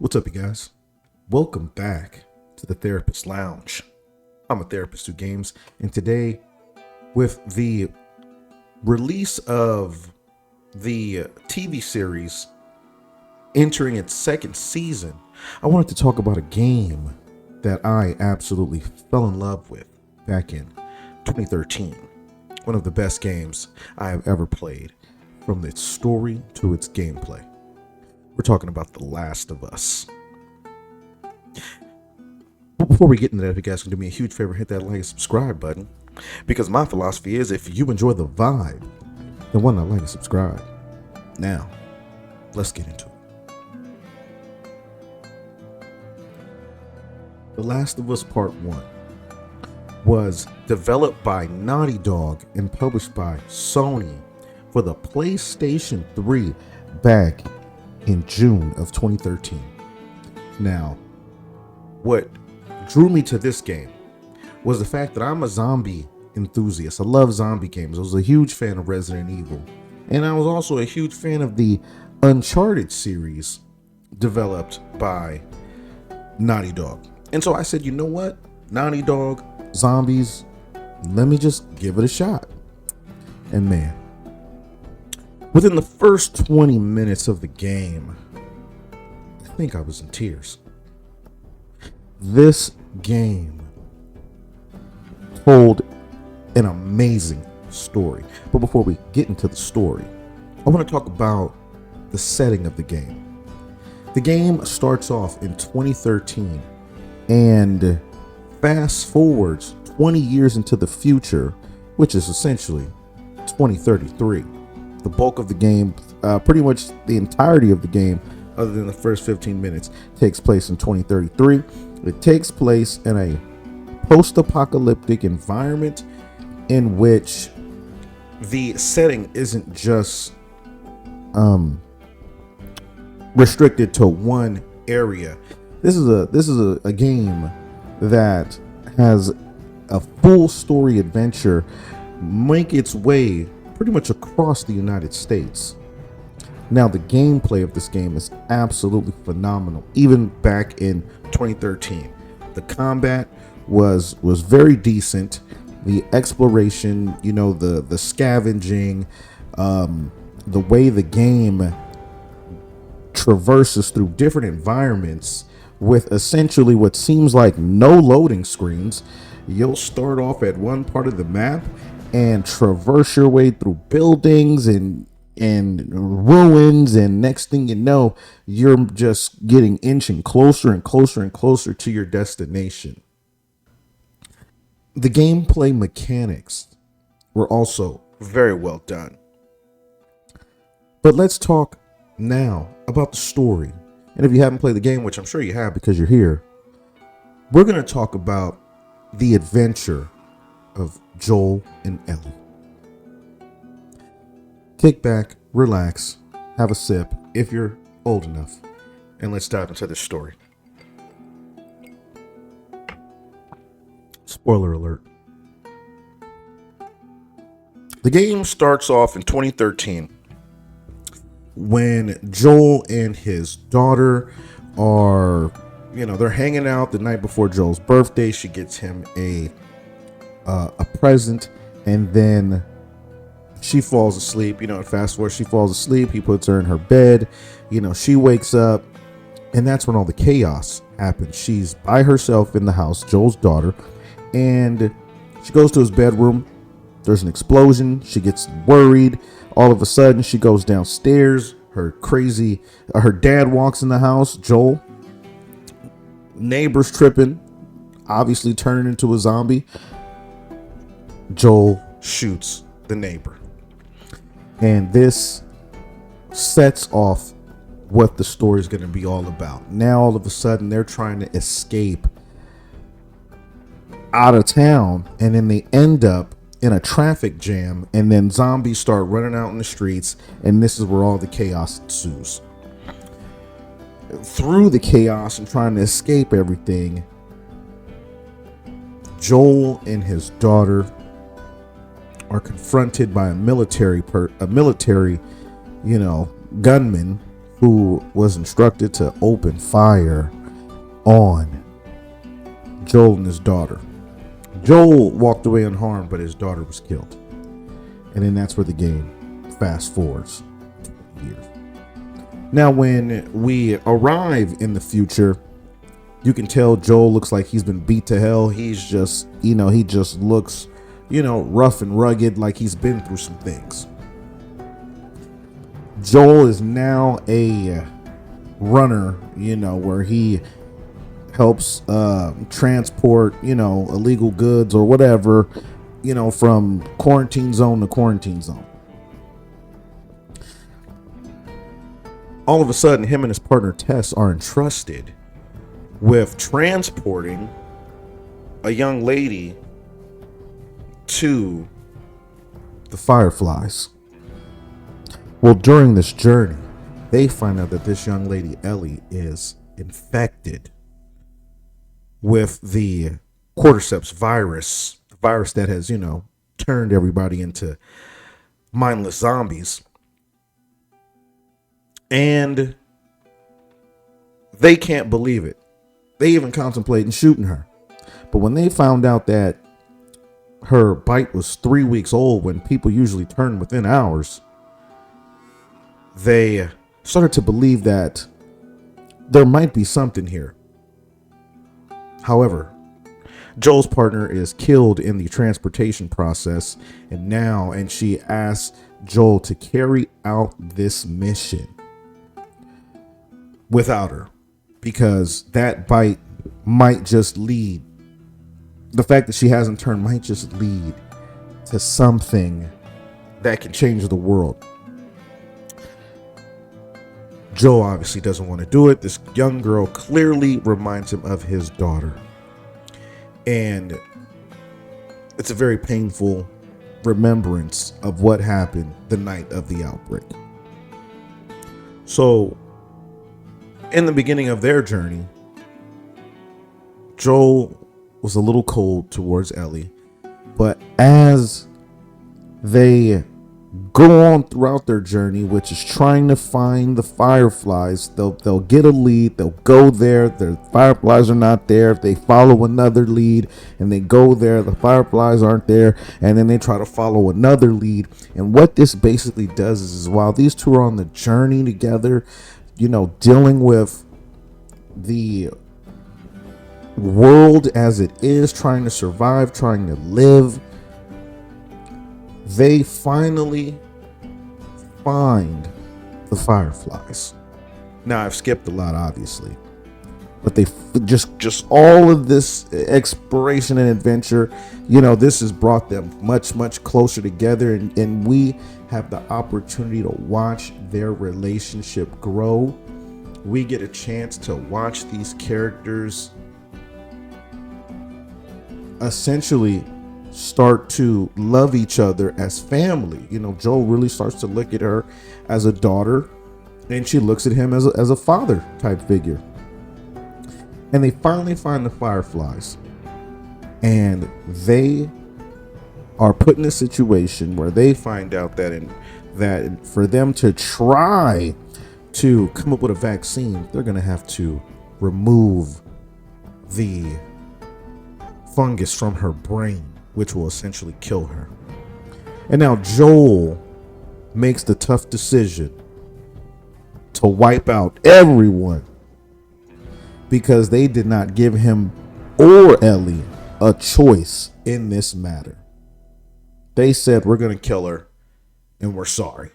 What's up, you guys? Welcome back to the Therapist Lounge. I'm a therapist who games, and today, with the release of the TV series entering its second season, I wanted to talk about a game that I absolutely fell in love with back in 2013. One of the best games I have ever played, from its story to its gameplay. We're talking about The Last of Us. But before we get into that, if you guys can do me a huge favor, hit that like and subscribe button. Because my philosophy is, if you enjoy the vibe, then why not like and subscribe? Now, let's get into it. The Last of Us Part 1 was developed by Naughty Dog and published by Sony for the PlayStation 3 back in June of 2013. Now, what drew me to this game was the fact that I'm a zombie enthusiast. I love zombie games. I was a huge fan of Resident Evil, and I was also a huge fan of the Uncharted series developed by Naughty Dog. And so I said, you know what? Naughty Dog, zombies, let me just give it a shot. And man, within the first 20 minutes of the game, I think I was in tears. This game told an amazing story. But before we get into the story, I want to talk about the setting of the game. The game starts off in 2013 and fast forwards 20 years into the future, which is essentially 2033. The bulk of the game, pretty much the entirety of the game, other than the first 15 minutes, takes place in 2033. It takes place in a post-apocalyptic environment in which the setting isn't just restricted to one area. This is a game that has a full story adventure make its way pretty much across the United States. Now, the gameplay of this game is absolutely phenomenal. Even back in 2013, the combat was very decent. The exploration, the scavenging, the way the game traverses through different environments with essentially what seems like no loading screens. You'll start off at one part of the map and traverse your way through buildings and ruins, and next thing you know, you're just getting inching closer and closer and closer to your destination. The gameplay mechanics were also very well done. But let's talk now about the story. And if you haven't played the game, which I'm sure you have because you're here, we're going to talk about the adventure of Joel and Ellie. Kick back, relax, have a sip if you're old enough, and let's dive into this story. Spoiler alert. The game starts off in 2013 when Joel and his daughter are, they're hanging out the night before Joel's birthday. She gets him a present, and then she falls asleep. Fast forward, she falls asleep. He puts her in her bed. She wakes up, and that's when all the chaos happens. She's by herself in the house, Joel's daughter, and she goes to his bedroom. There's an explosion. She gets worried. All of a sudden, she goes downstairs. Her dad walks in the house, Joel. Neighbors tripping, obviously turning into a zombie. Joel shoots the neighbor. And this sets off what the story is going to be all about. Now, all of a sudden, they're trying to escape out of town, and then they end up in a traffic jam, and then zombies start running out in the streets, and this is where all the chaos ensues. Through the chaos and trying to escape everything, Joel and his daughter are confronted by a military gunman who was instructed to open fire on Joel and his daughter. Joel walked away unharmed, but his daughter was killed. And then that's where the game fast forwards years. Now, when we arrive in the future, you can tell Joel looks like he's been beat to hell. He's just, he just looks, rough and rugged, like he's been through some things. Joel is now a runner, where he helps transport, illegal goods or whatever, from quarantine zone to quarantine zone. All of a sudden, him and his partner Tess are entrusted with transporting a young lady to the Fireflies. Well, during this journey, they find out that this young lady, Ellie, is infected with the cordyceps virus, the virus that has, turned everybody into mindless zombies. And they can't believe it. They even contemplating shooting her. But when they found out that her bite was 3 weeks old, when people usually turn within hours, they started to believe that there might be something here. However, Joel's partner is killed in the transportation process, and she asks Joel to carry out this mission without her, because that bite might just lead, the fact that she hasn't turned might just lead to something that can change the world. Joel obviously doesn't want to do it. This young girl clearly reminds him of his daughter. And it's a very painful remembrance of what happened the night of the outbreak. So, in the beginning of their journey, Joel was a little cold towards Ellie. But as they go on throughout their journey, which is trying to find the Fireflies, they'll get a lead, they'll go there, the Fireflies are not there. If they follow another lead and they go there, the Fireflies aren't there, and then they try to follow another lead. And what this basically does is while these two are on the journey together, dealing with the world as it is, trying to survive, trying to live, they finally find the Fireflies. Now, I've skipped a lot, obviously, but they just all of this exploration and adventure, this has brought them much, much closer together, and we have the opportunity to watch their relationship grow. We get a chance to watch these characters essentially start to love each other as family. Joel really starts to look at her as a daughter, and she looks at him as a father type figure. And they finally find the Fireflies, and they are put in a situation where they find out that for them to try to come up with a vaccine, they're going to have to remove the fungus from her brain, which will essentially kill her. And now Joel makes the tough decision to wipe out everyone because they did not give him or Ellie a choice in this matter. They said, we're going to kill her and we're sorry.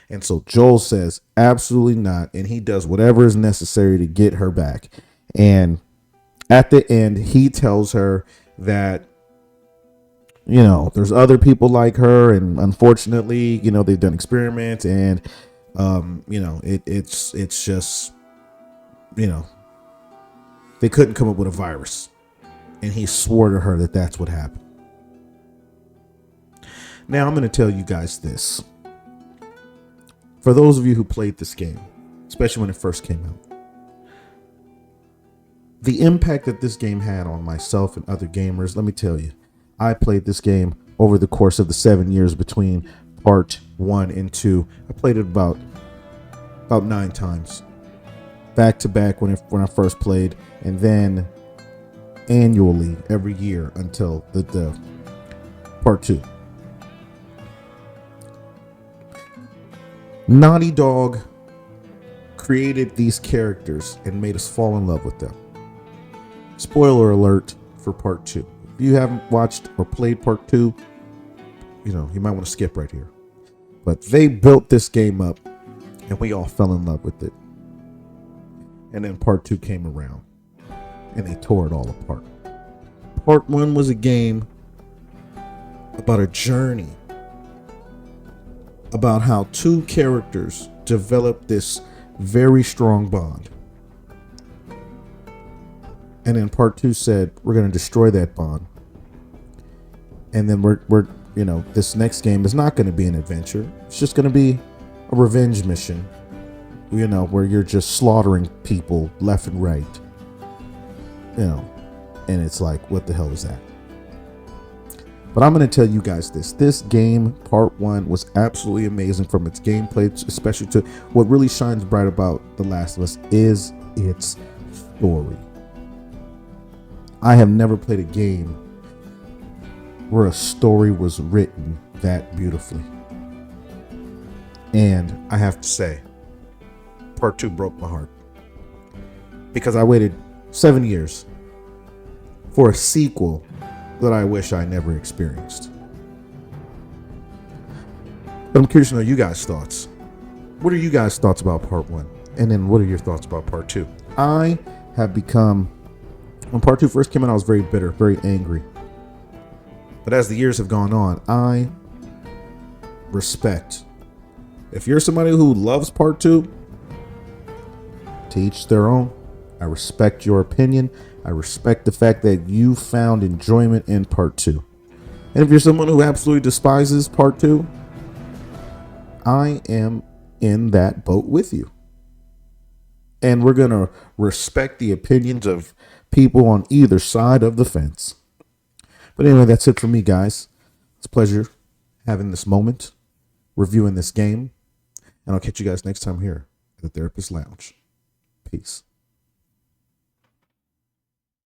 And so Joel says, absolutely not. And he does whatever is necessary to get her back. And at the end, he tells her that, there's other people like her. And unfortunately, they've done experiments and, it's just, they couldn't come up with a virus. And he swore to her that that's what happened. Now, I'm going to tell you guys this. For those of you who played this game, especially when it first came out, the impact that this game had on myself and other gamers, let me tell you, I played this game over the course of the 7 years between part 1 and 2. I played it about about 9 times, back to back when I first played, and then annually every year until the part 2. Naughty Dog created these characters and made us fall in love with them. Spoiler alert for part 2. If you haven't watched or played part 2, you might want to skip right here. But they built this game up and we all fell in love with it. And then part 2 came around and they tore it all apart. Part 1 was a game about a journey, about how 2 characters developed this very strong bond. And then part 2 said, we're going to destroy that bond. And then we're this next game is not going to be an adventure. It's just going to be a revenge mission, where you're just slaughtering people left and right. And it's like, what the hell is that? But I'm going to tell you guys this. This game, part 1, was absolutely amazing from its gameplay, especially to what really shines bright about The Last of Us is its story. I have never played a game where a story was written that beautifully. And I have to say, part 2 broke my heart. Because I waited 7 years for a sequel that I wish I never experienced. But I'm curious to know you guys' thoughts. What are you guys' thoughts about part 1? And then what are your thoughts about part 2? I have become, when part 2 first came out, I was very bitter, very angry. But as the years have gone on, I respect. If you're somebody who loves part 2, to each their own. I respect your opinion. I respect the fact that you found enjoyment in part 2. And if you're someone who absolutely despises part 2, I am in that boat with you. And we're going to respect the opinions of people on either side of the fence. But anyway, that's it for me, guys. It's a pleasure having this moment, reviewing this game. And I'll catch you guys next time here at the Therapist Lounge. Peace.